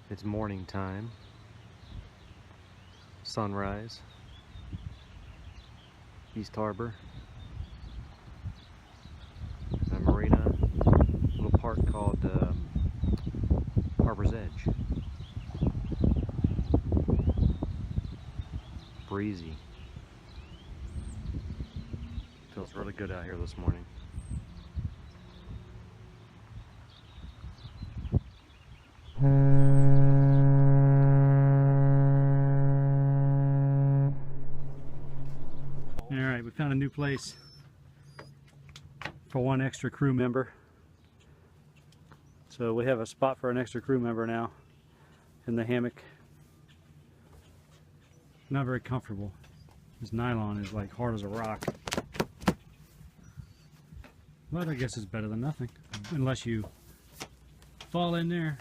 It's morning time, sunrise, East Harbor, a marina, a little park called Harbor's Edge. Breezy. Feels really good out here this morning. Alright, we found a new place for one extra crew member. So we have a spot for an extra crew member now in the hammock. Not very comfortable. This nylon is like hard as a rock. But I guess it's better than nothing. Unless you fall in there,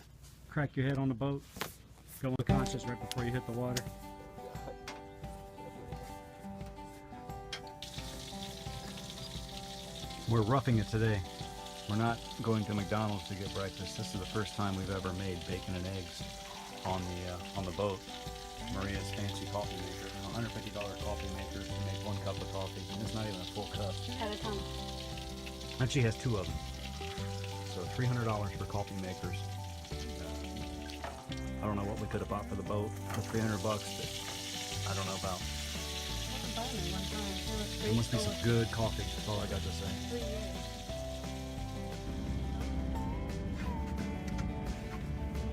crack your head on the boat, go unconscious right before you hit the water. We're roughing it today. We're not going to McDonald's to get breakfast. This is the first time we've ever made bacon and eggs on the boat. Maria's fancy coffee maker, $150 coffee maker to make 1 cup of coffee. And it's not even a full cup. At a time. And she has 2 of them. So $300 for coffee makers. I don't know what we could have bought for the boat for $300 that I don't know about. There must be some good coffee, that's all I got to say. 3 years.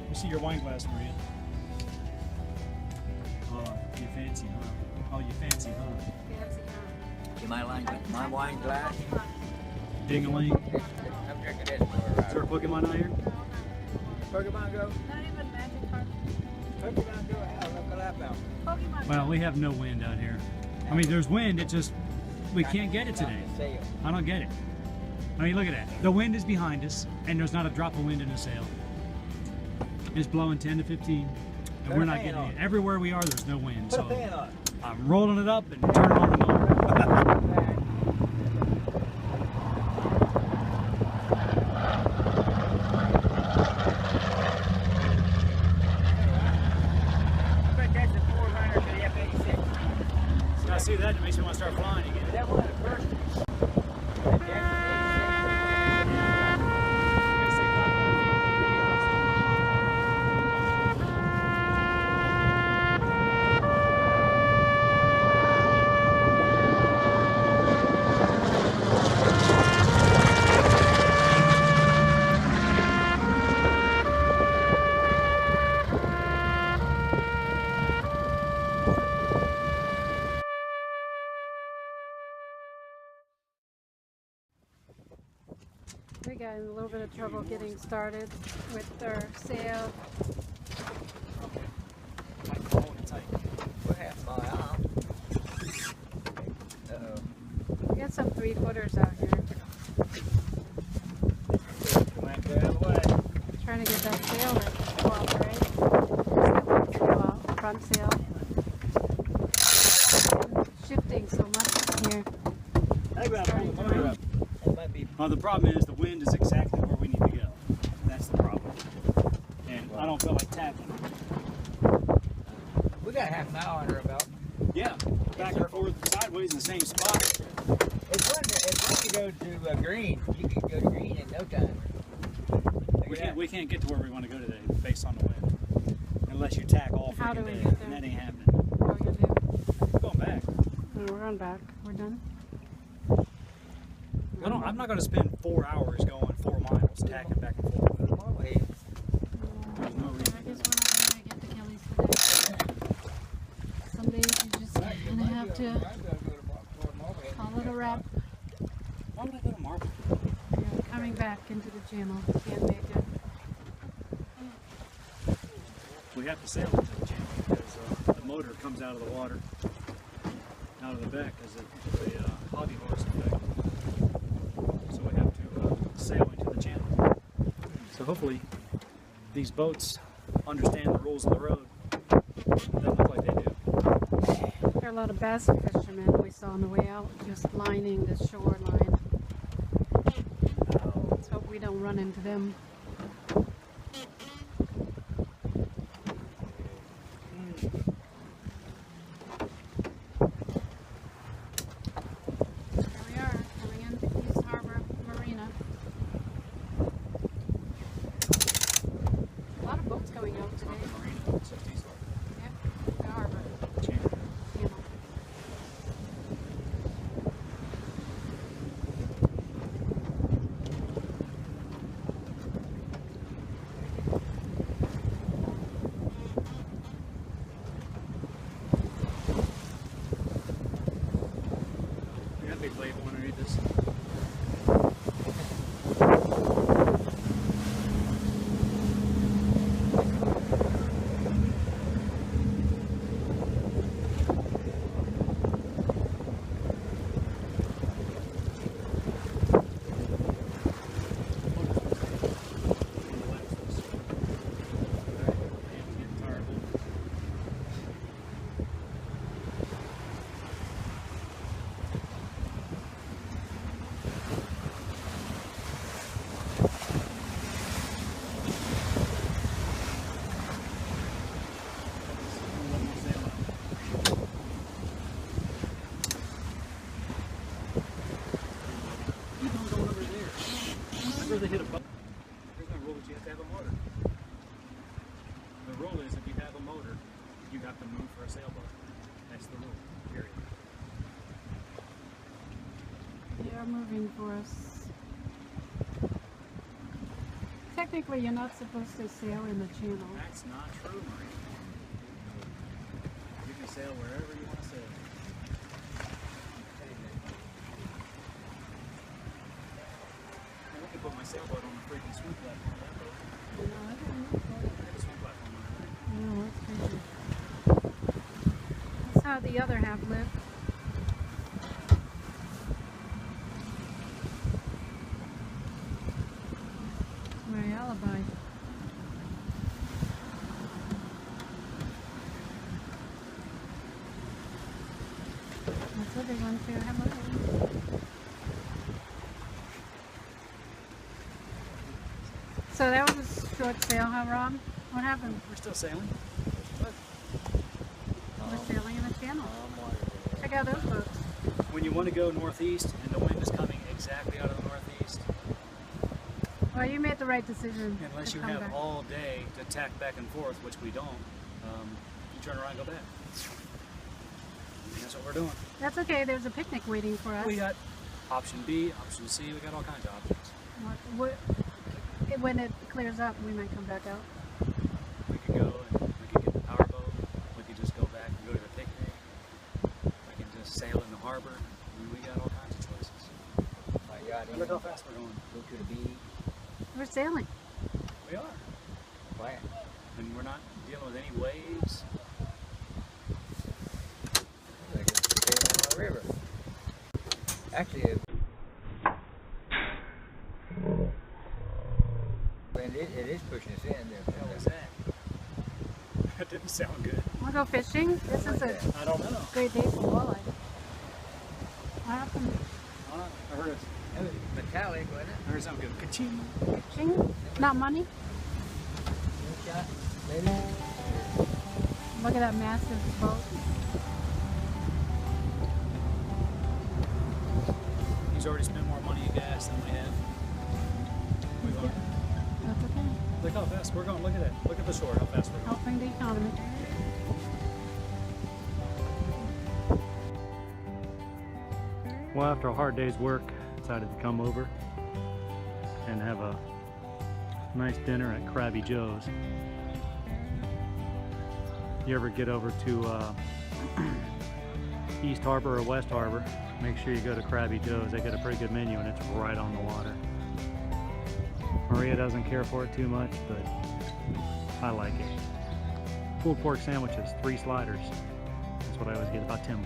Let me see your wine glass, Maria. Oh, you fancy, huh? Oh, you fancy, huh? See my wine glass? Ding-a-ling. I'm drinking this for Is there a Pokemon out here? Pokemon Go. Not even Magic Card. Pokemon Go. Look at that now. Pokemon. Well, we have no wind out here. I mean, there's wind, it just, we can't get it today. I don't get it. I mean, look at that. The wind is behind us, and there's not a drop of wind in the sail. It's blowing 10 to 15, and we're not getting it. Everywhere we are, there's no wind. Put a So fan on. I'm rolling it up and turning on the motor. I see that, it makes me want to start flying again. That was the first. We got in a little bit of trouble getting started with our sail. We're half mile. We got some 3-footers out here. Trying to get that sail to cooperate. Front sail. Shifting so much here. Well, the problem is the wind is exactly where we need to go. That's the problem. And I don't feel like tacking. We got half an hour under our belt. Yeah, back and forth, sideways in the same spot. It's fun to go to green. You can go to green in no time. We can't get to where we want to go today based on the wind. Unless you tack all How do freaking we day. get there? And that ain't happening. What are we gonna do? We're going back. We're going back. We're done. I'm not going to spend 4 hours going 4 miles tacking back and forth. There's no reason. I guess we're not going to get to Kelley's today. Some days you just kind of have to call it a wrap. Why would I go to Marble? You're coming back into the channel. Can't make it. We have to sail into the channel because the motor comes out of the water, out of the back as a hobby horse effect. So we have to sail into the channel. So hopefully these boats understand the rules of the road. It doesn't look like they do. There are a lot of bass fishermen we saw on the way out, just lining the shoreline. Let's hope we don't run into them. going out It's not today. the marina, it's just East Harbor. Yep, we are, but Channel. you know. We got a big label underneath this. They hit a button. There's no rule that you have to have a motor. The rule is if you have a motor, you have to move for a sailboat. That's the rule, period. They are moving for us. Technically, you're not supposed to sail in the channel. That's not true, Marie. You can sail wherever you want to sail. I can put my sailboat on the freaking swim platform. That boat. No, I don't know. I have a swim platform on it. No, that's crazy. That's how the other half lived. My alibi. That's what they want to have a So that was a short sail, huh, Rob? What happened? We're still sailing. We're sailing in the channel. Check out those boats. When you want to go northeast and the wind is coming exactly out of the northeast, Well, you made the right decision. unless to you come have back. all day to tack back and forth, which we don't, you turn around and go back. And that's what we're doing. That's okay. There's a picnic waiting for us. We got option B, option C, we got all kinds of options. When it clears up, we might come back out. We could go and we could get the powerboat, we could just go back and go to the picnic, we can just sail in the harbor. I mean, we got all kinds of choices. My God, Look how fast we're going. go to the beach. We're sailing. We are. Quiet. And we're not dealing with any waves. Like it's sailing on the river. Actually, it is pushing us in there. What was that? That didn't sound good. Want to go fishing? This is a I don't know. great day for walleye. What happened? I heard it. It was metallic, wasn't it? I heard something go ka-ching. Fishing? Not money? Shot, maybe? Look at that massive boat. He's already spent more money in gas than we have. We've already. That's okay. Look how fast we're going. Look at that. Look at the shore, how fast we're going. Helping the economy. Well, after a hard day's work, decided to come over and have a nice dinner at Krabby Joe's. You ever get over to East Harbor or West Harbor, make sure you go to Krabby Joe's. They got a pretty good menu and it's right on the water. Maria doesn't care for it too much, but I like it. Pulled pork sandwiches, 3 sliders. That's what I always get, about $10.